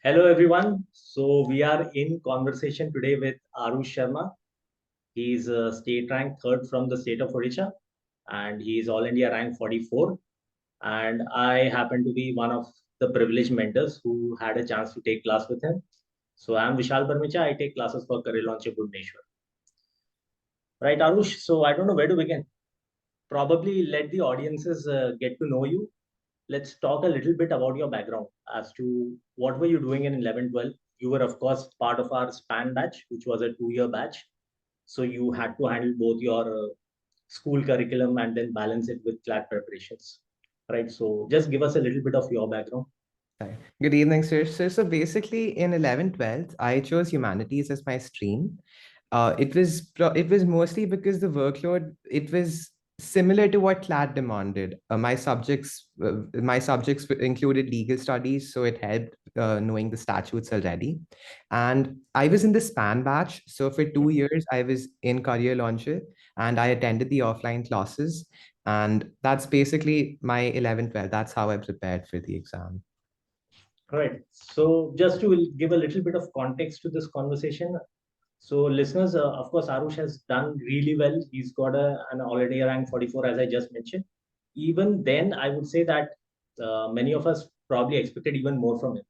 Hello, everyone. So we are in conversation today with Arush Sarma. He is a state rank third from the state of Odisha, and he is All India rank 44. And I happen to be one of the privileged mentors who had a chance to take class with him. So I'm Vishal Parmicha. I take classes for Career Launch Bhubaneswar. Right, Arush. So I don't know where to begin. Probably let the audiences get to know you. Let's talk a little bit about your background as to what were you doing in 11, 12. You were, of course, part of our span batch, which was a 2-year batch. So you had to handle both your school curriculum and then balance it with CLAT preparations. Right. So just give us a little bit of your background. Hi. Good evening, sir. So basically in 11th, 12th, I chose humanities as my stream. It was mostly because the workload, it was similar to what CLAT demanded. My subjects included legal studies, so it helped knowing the statutes already. And I was in the span batch. So for 2 years, I was in career launcher and I attended the offline classes. And that's basically my 11th, 12th. That's how I prepared for the exam. Right. So just to give a little bit of context to this conversation, so listeners, of course, Arush has done really well. He's got an already rank 44, as I just mentioned. Even then, I would say that many of us probably expected even more from him.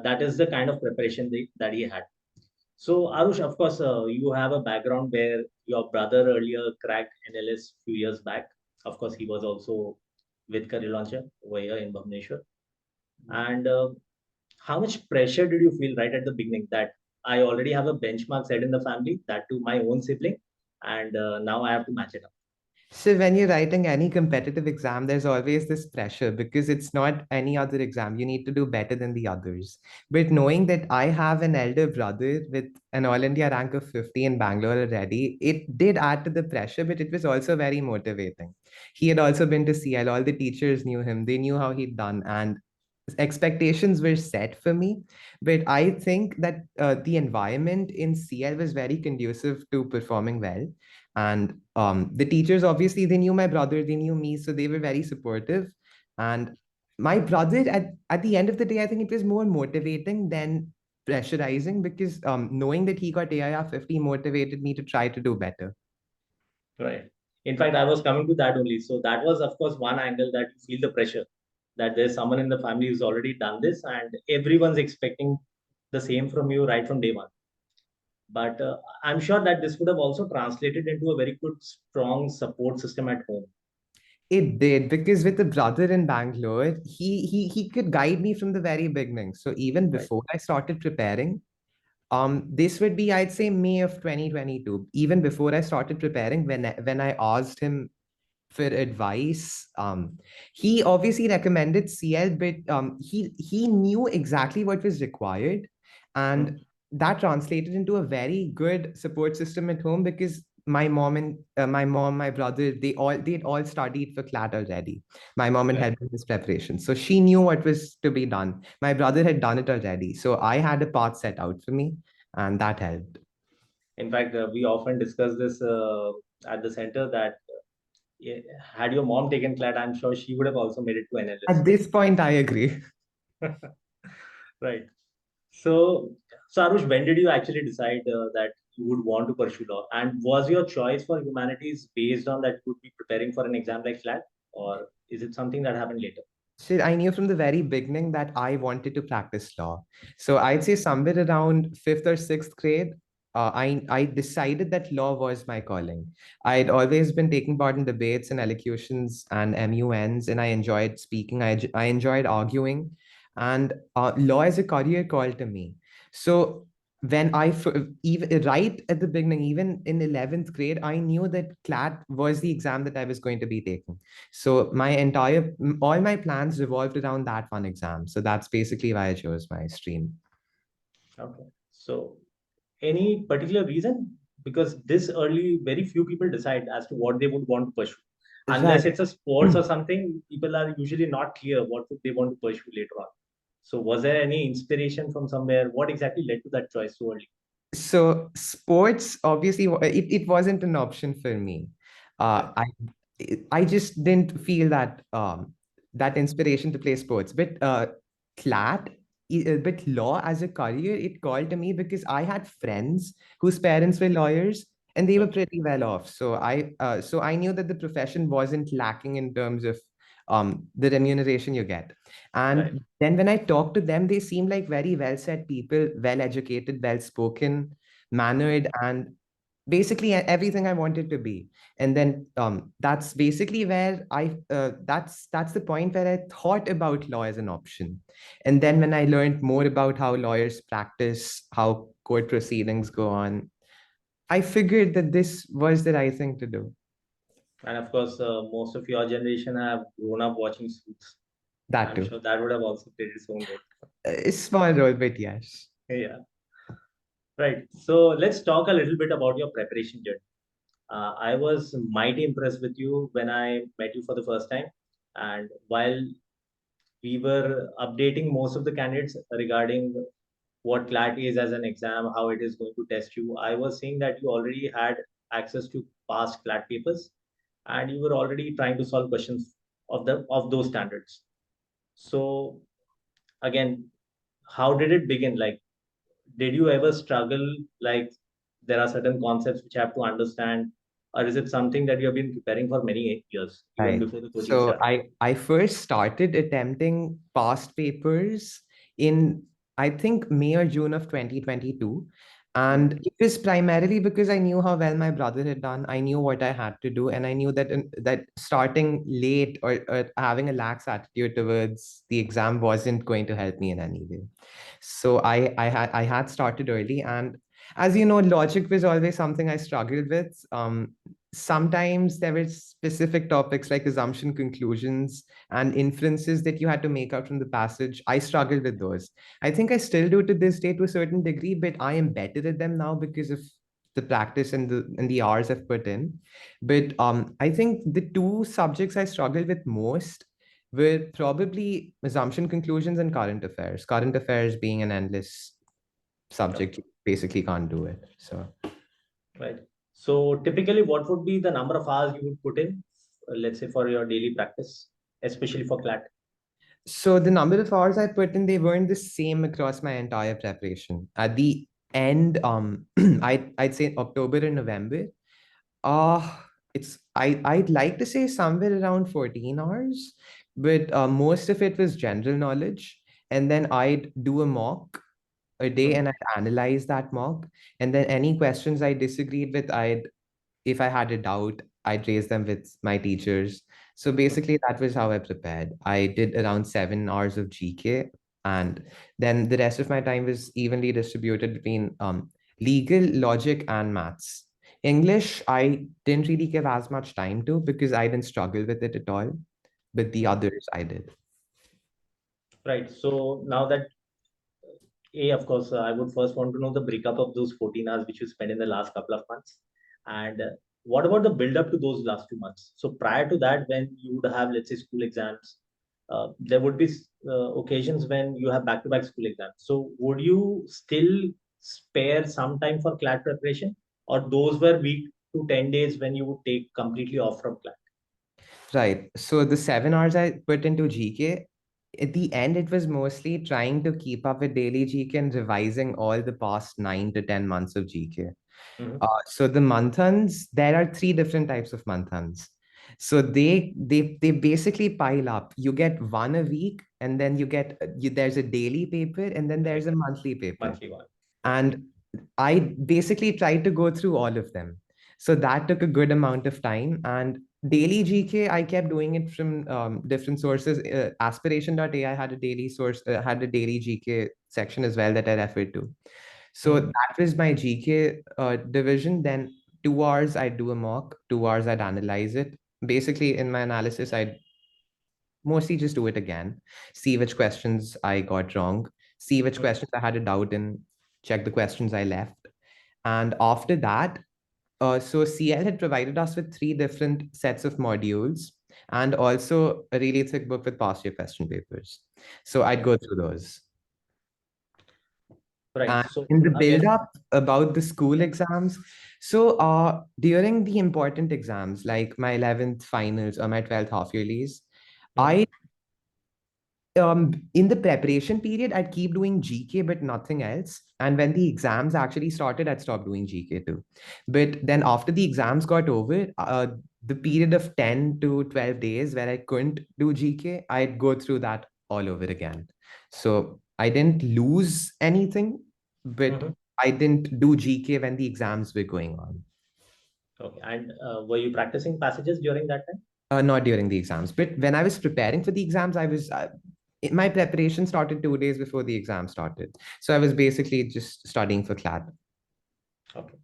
That is the kind of preparation that he had. So, Arush, of course, you have a background where your brother earlier cracked NLS few years back. Of course, he was also with Career Launcher over here in Bhubaneswar. And how much pressure did you feel right at the beginning that I already have a benchmark set in the family, that to my own sibling, and now I have to match it up? So when you're writing any competitive exam, there's always this pressure because it's not any other exam. You need to do better than the others. But knowing that I have an elder brother with an All India rank of 50 in Bangalore already, it did add to the pressure, but it was also very motivating. He had also been to CL. All the teachers knew him. They knew how he'd done. And expectations were set for me. But I think that the environment in CL was very conducive to performing well. And the teachers, obviously, they knew my brother, they knew me, so they were very supportive. And my brother, at the end of the day, I think it was more motivating than pressurizing because knowing that he got AIR-50 motivated me to try to do better. Right. In fact, I was coming to that only. So that was, of course, one angle that you feel the pressure that there's someone in the family who's already done this, and everyone's expecting the same from you right from day one. But I'm sure that this would have also translated into a very good, strong support system at home. It did because with the brother in Bangalore, he could guide me from the very beginning. So even Right. before I started preparing, this would be, I'd say, May of 2022. Even before I started preparing, when I asked him for advice, he obviously recommended CL, but he knew exactly what was required, Mm. and that translated into a very good support system at home because my brother, they'd all studied for CLAT already. My mom had Right. helped with this preparation, so she knew what was to be done. My brother had done it already, so I had a path set out for me, and that helped. In fact, we often discuss this at the center that yeah, had your mom taken CLAT, I'm sure she would have also made it to At NLS. this point, I agree. Right. So, so Arush, when did you actually decide that you would want to pursue law? And was your choice for humanities based on that you would be preparing for an exam like CLAT, or is it something that happened later? So I knew from the very beginning that I wanted to practice law. So I'd say somewhere around fifth or sixth grade, I decided that law was my calling. I'd always been taking part in debates and elocutions and MUNs, and I enjoyed speaking. I enjoyed arguing, and law is a career call to me. So when even right at the beginning, even in 11th grade, I knew that CLAT was the exam that I was going to be taking. So all my plans revolved around that one exam. So that's basically why I chose my stream. Okay. So, any particular reason? Because this early, very few people decide as to what they would want to pursue. Unless Right. it's a sports or something, people are usually not clear what would they want to pursue later on. So, was there any inspiration from somewhere? What exactly led to that choice so early? So sports, obviously, it wasn't an option for me. Right. Uh, I I just didn't feel that inspiration to play sports. But CLAT, but law as a career, it called to me because I had friends whose parents were lawyers and they were Okay. pretty well off. So I knew that the profession wasn't lacking in terms of the remuneration you get. Right. And then when I talked to them, they seemed like very well said people, well educated, well spoken, mannered, and basically everything I wanted to be. And then that's basically where that's the point where I thought about law as an option. And then when I learned more about how lawyers practice, how court proceedings go on, I figured that this was the right thing to do. And of course, most of your generation have grown up watching Suits. That I'm too. sure that would have also played its own role. A small role, but yes. Yeah. Right. So let's talk a little bit about your preparation journey. I was mighty impressed with you when I met you for the first time. And while we were updating most of the candidates regarding what CLAT is as an exam, how it is going to test you, I was seeing that you already had access to past CLAT papers and you were already trying to solve questions of those standards. So again, how did it begin? Like, did you ever struggle? Like, there are certain concepts which you have to understand, or is it something that you have been preparing for many years, even Right. before the coaching So started? I first started attempting past papers in, I think, May or June of 2022. And Okay. it was primarily because I knew how well my brother had done. I knew what I had to do, and I knew that starting late or having a lax attitude towards the exam wasn't going to help me in any way. So I had started early, and as you know, logic was always something I struggled with. Sometimes there were specific topics like assumption conclusions and inferences that you had to make out from the passage. I struggled with those. I think I still do to this day to a certain degree, but I am better at them now because of the practice and the hours I've put in. But I think the two subjects I struggled with most were probably assumption conclusions and current affairs. Current affairs being an endless subject, Okay. you basically can't do it. So Right. So typically, what would be the number of hours you would put in, let's say, for your daily practice, especially for CLAT? So the number of hours I put in, they weren't the same across my entire preparation. At the end, I'd say October and November. I'd like to say somewhere around 14 hours, but most of it was general knowledge. And then I'd do a mock a day Mhm. and I'd analyze that mock. And then any questions I disagreed with, if I had a doubt, I'd raise them with my teachers. So Mhm. basically, that was how I prepared. I did around 7 hours of GK, and then the rest of my time was evenly distributed between legal, logic, and maths. English, I didn't really give as much time to because I didn't struggle with it at all, but the Mhm. others I did. Right. So now that of course, I would first want to know the breakup of those 14 hours which you spent in the last couple of months. And what about the build up to those last 2 months? So prior to that, when you would have, let's say, school exams, there would be occasions when you have back-to-back school exams. So would you still spare some time for CLAT preparation, or those were week to 10 days when you would take completely off from CLAT? Right. So the 7 hours I put into GK, at the end, it was mostly trying to keep up with daily GK and revising all the past 9 to 10 months of GK. Mhm. So the monthans, there are three different types of monthans. So they basically pile up. You get one a week, and then there's a daily paper, and then there's Correct. a monthly paper. Monthly one. Yeah. And I basically tried to go through all of them. So that took a good amount of time. And daily GK, I kept doing it from different sources. Aspiration.ai had a daily GK section as well that I referred to. So Mhm. that was my GK division. Then 2 hours I'd do a mock, 2 hours I'd analyze it. Basically, in my analysis, I'd mostly just do it again, see which questions I got wrong, see which Mhm. questions I had a doubt in, check the questions I left. And after that, so CL had provided us with three different sets of modules and also a really thick book with past year question papers. So I'd Okay. go through those. Right. And So in the build again, up about the school exams, so during the important exams like my 11th finals or my 12th half yearlies, mhm. I In the preparation period, I'd keep doing GK, but nothing else. And when the exams actually started, I'd stop doing GK too. But then after the exams got over, the period of 10 to 12 days where I couldn't do GK, I'd go through that all over again. So I didn't lose anything, but Mm-hmm. I didn't do GK when the exams were going on. Okay. And were you practicing passages during that time? Not during the exams, but when I was preparing for the exams, my preparation started 2 days before the exam started. So I was basically just studying for CLAT. Okay.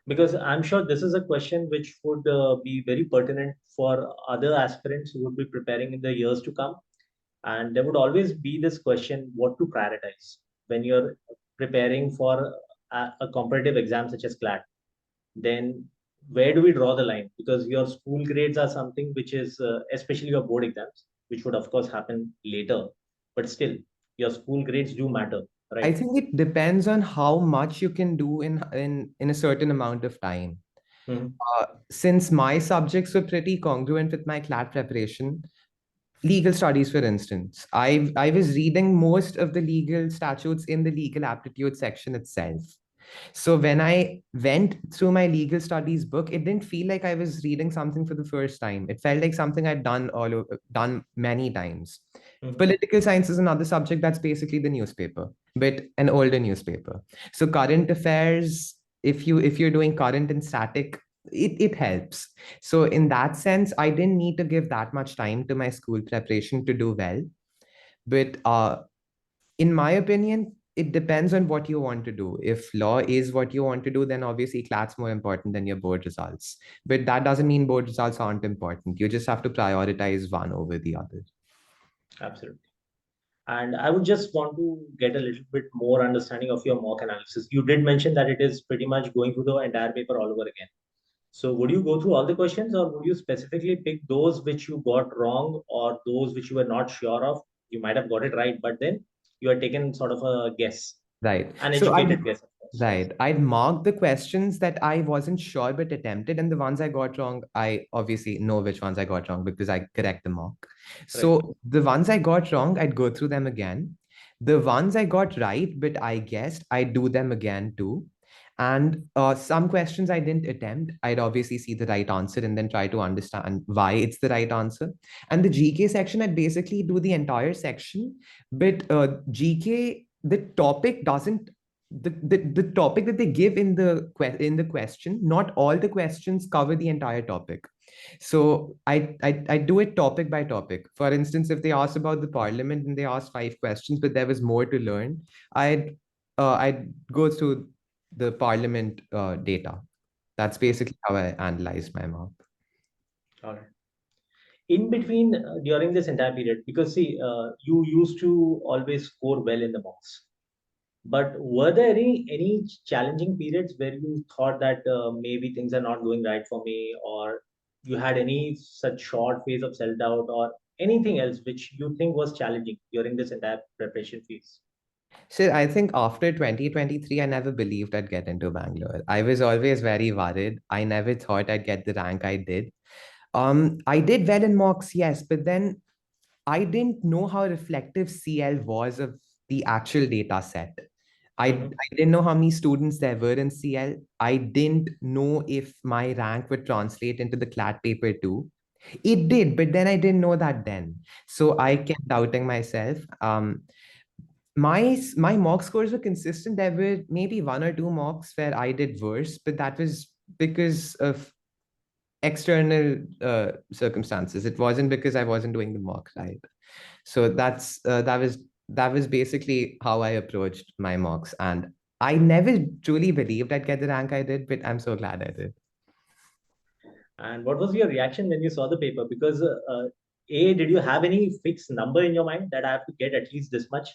Because I'm sure this is a question which would be very pertinent for other aspirants who would be preparing in the years to come. And there would always be this question what to prioritize when you're preparing for a competitive exam such as CLAT. Then where do we draw the line? Because your school grades are something which is, especially your board exams, which would of course happen later, but still, your school grades do matter, I right? think it depends on how much you can do in a certain amount of time. Mhm. Since my subjects were pretty congruent with my CLAT preparation, legal studies, for instance, I was reading most of the legal statutes in the legal aptitude section itself. So when I went through my legal studies book, it didn't feel like I was reading something for the first time. It felt like something I'd done many times. Mhm. Political science is another subject that's basically the newspaper, but an older newspaper. So current affairs, if you're doing current and static, it helps. So in that sense, I didn't need to give that much time to my school preparation to do well. But in my opinion, it depends on what you want to do. If law is what you want to do, then obviously CLAT's more important than your board results. But that doesn't mean board results aren't important. You just have to prioritize one over the other. Absolutely. And I would just want to get a little bit more understanding of your mock analysis. You did mention that it is pretty much going through the entire paper all over again. So would you go through all the questions, or would you specifically pick those which you got wrong or those which you were not sure of? You might have got it right, but then you are taken sort of a guess, Right. an So I educated guess, of course. Right. I'd marked the questions that I wasn't sure but attempted, and the ones I got wrong, I obviously know which ones I got wrong because I correct the mark. Right. So the ones I got wrong, I'd go through them again. The ones I got right, but I guessed, I'd do them again too. And some questions I didn't attempt, I'd obviously see the right answer and then try to understand why it's the right answer. And the GK section, I'd basically do the entire section, but GK, the topic doesn't the topic that they give in the question, not all the questions cover the entire topic. So I do it topic by topic. For instance, if they ask about the parliament and they ask 5 questions but there was more to learn, I'd go through the parliament data. That's basically how I analyze my mark. All right. In between, during this entire period, because see, you used to always score well in the mocks. But were there any challenging periods where you thought that maybe things are not going right for me, or you had any such short phase of self doubt, or anything else which you think was challenging during this entire preparation phase? So I think after 2023, I never believed I'd get into Bangalore. I was always very worried. I never thought I'd get the rank I did. I did well in mocks, yes, but then I didn't know how reflective CL was of the actual data set. Hmm. I didn't know how many students there were in CL. I didn't know if my rank would translate into the CLAT paper too. It did, but then I didn't know that then. So I kept doubting myself. My mock scores were consistent. There were maybe one or two mocks where I did worse, but that was because of external circumstances. It wasn't because I wasn't doing the mock right. So that was basically how I approached my mocks, and I never truly believed I'd get the rank I did, but I'm so glad I did. And what was your reaction when you saw the paper? Because A, did you have any fixed number in your mind that I have to get at least this much?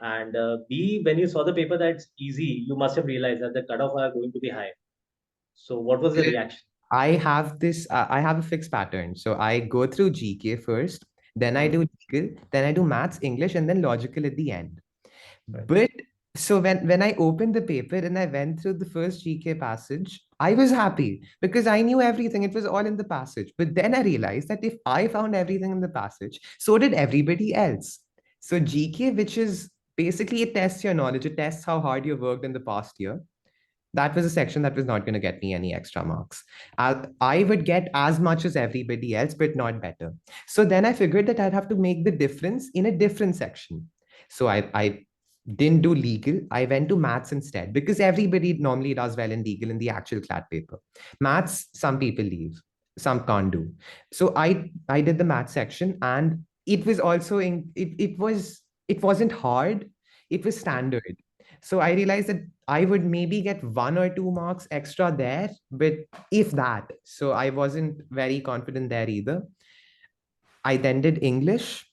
And B, when you saw the paper that's easy, you must have realized that the cutoff are going to be high. So what was the reaction? I have a fixed pattern. So I go through GK first, then I Mhm. do legal, then I do maths, English, and then logical at the end. Right. But So when I opened the paper and I went through the first GK passage, I was happy because I knew everything. It was all in the passage. But then I realized that if I found everything in the passage, so did everybody else. So GK, which is basically it tests your knowledge, it tests how hard you worked in the past year. That was a section that was not going to get me any extra marks. I would get as much as everybody else, but not better. So then I figured that I'd have to make the difference in a different section. So I didn't do legal. I went to maths instead because everybody normally does well in legal in the actual CLAT paper. Maths, some people leave, some can't do. So I did the math section, and it was also it wasn't hard. It was standard. So I realized that I would maybe get 1 or 2 marks extra there, but if that. So I wasn't very confident there either. I then did English,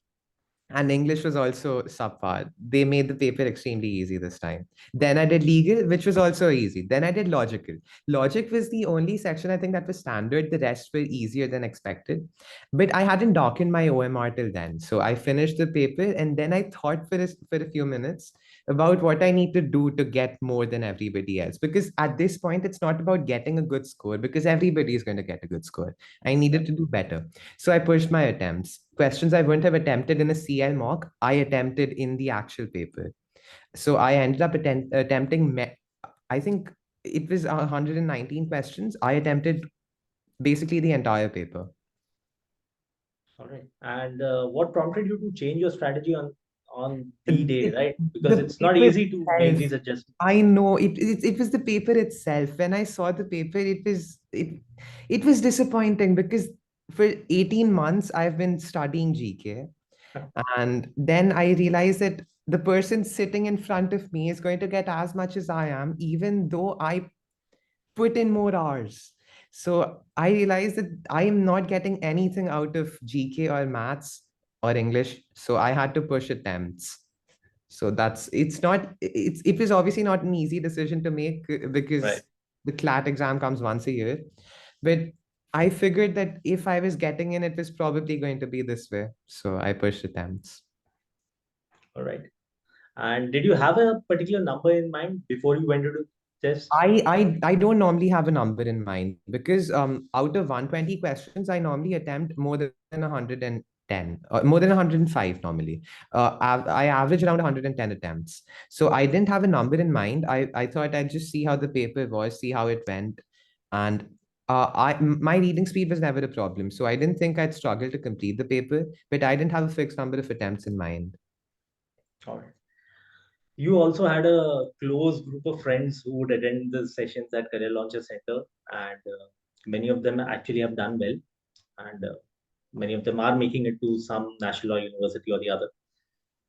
and English was also subpar. They made the paper extremely easy this time. Then I did legal, which was also easy. Then I did logical. Logic was the only section I think that was standard. The rest were easier than expected. But I hadn't darkened my OMR till then. So I finished the paper and then I thought for a few minutes about what I need to do to get more than everybody else. Because at this point, it's not about getting a good score because everybody is going to get a good score. I needed to do better. So I pushed my attempts. Questions I wouldn't have attempted in a CL mock, I attempted in the actual paper. So I ended up attempting, I think it was 119 questions. I attempted basically the entire paper. All right. And what prompted you to change your strategy on the day, It, right? Because the it's not paper easy to make itself, these adjustments. I know it was the paper itself. When I saw the paper, it was disappointing because for 18 months I've been studying GK. And then I realized that the person sitting in front of me is going to get as much as I am, even though I put in more hours. So I realized that I am not getting anything out of GK or maths or English. So I had to push attempts. So it was obviously not an easy decision to make Right. because the CLAT exam comes once a year. But I figured that if I was getting in, it was probably going to be this way. So I pushed attempts. All right. And did you have a particular number in mind before you went to do test? I don't normally have a number in mind because out of 120 questions, I normally attempt more than 110 or more than 105 normally. I average around 110 attempts. So I didn't have a number in mind. I thought I'd just see how the paper was, see how it went. And my reading speed was never a problem. So I didn't think I'd struggle to complete the paper, but I didn't have a fixed number of attempts in mind. All right. You also had a close group of friends who would attend the sessions at Career Launcher Center, and many of them actually have done well, and many of them are making it to some national or university or the other.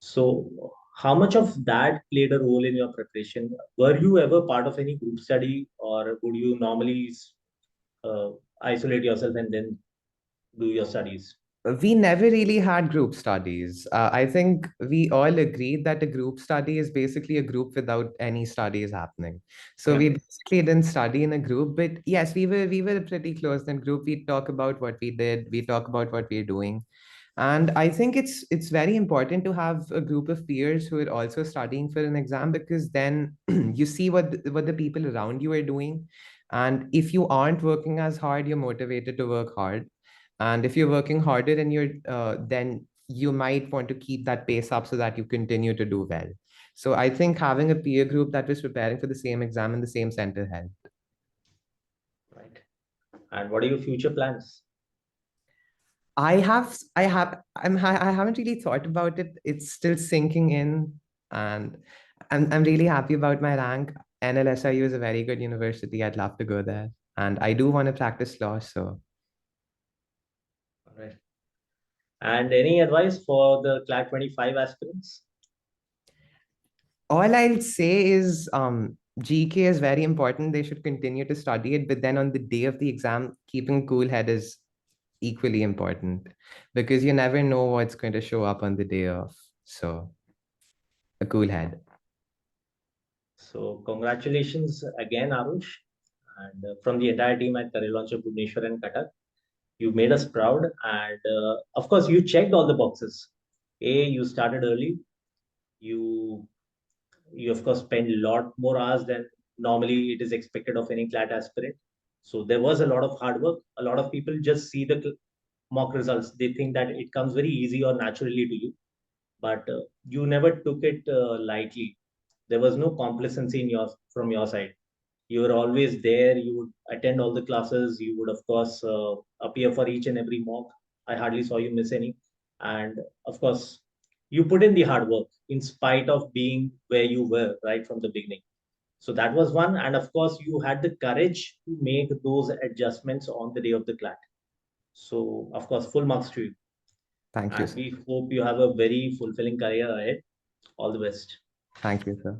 So, how much of that played a role in your preparation? Were you ever part of any group study, or would you normally uh, isolate yourself and then do your studies? We never really had group studies. I think we all agreed that a group study is basically a group without any studies happening. So we basically didn't study in a group, but yes, we were a pretty close in group. We talk about what we did, we talk about what we're doing. And I think it's very important to have a group of peers who are also studying for an exam because then you see what the people around you are doing. And if you aren't working as hard, you're motivated to work hard. And if you're working harder and then you might want to keep that pace up so that you continue to do well. So I think having a peer group that was preparing for the same exam in the same center helped. Right. And what are your future plans? I haven't really thought about it. It's still sinking in, and I'm really happy about my rank. NLSIU is a very good university. I'd love to go there, and I do want to practice law. So All right. And any advice for the CLAT 25 aspirants? all I'll say is GK is very important. They should continue to study it, but then on the day of the exam, keeping a cool head is equally important because you never know what's going to show up on the day of. So a cool head. So, congratulations again, Arush, and from the entire team at Career Launcher Bhubaneswar and Cuttack. You made us proud, and of course, you checked all the boxes. A, you started early. You You of course spend a lot more hours than normally it is expected of any CLAT aspirant. So there was a lot of hard work. A lot of people just see the mock results. They think that it comes very easy or naturally to you, but you never took it lightly. There was no complacency in your from your side. You were always there. You would attend all the classes. You would of course appear for each and every mock. I hardly saw you miss any. And of course, you put in the hard work in spite of being where you were right from the beginning. So that was one. And of course, you had the courage to make those adjustments on the day of the CLAT. So, of course, full marks to you. Thank you, And sir. we hope you have a very fulfilling career ahead. All the best. Thank you, sir.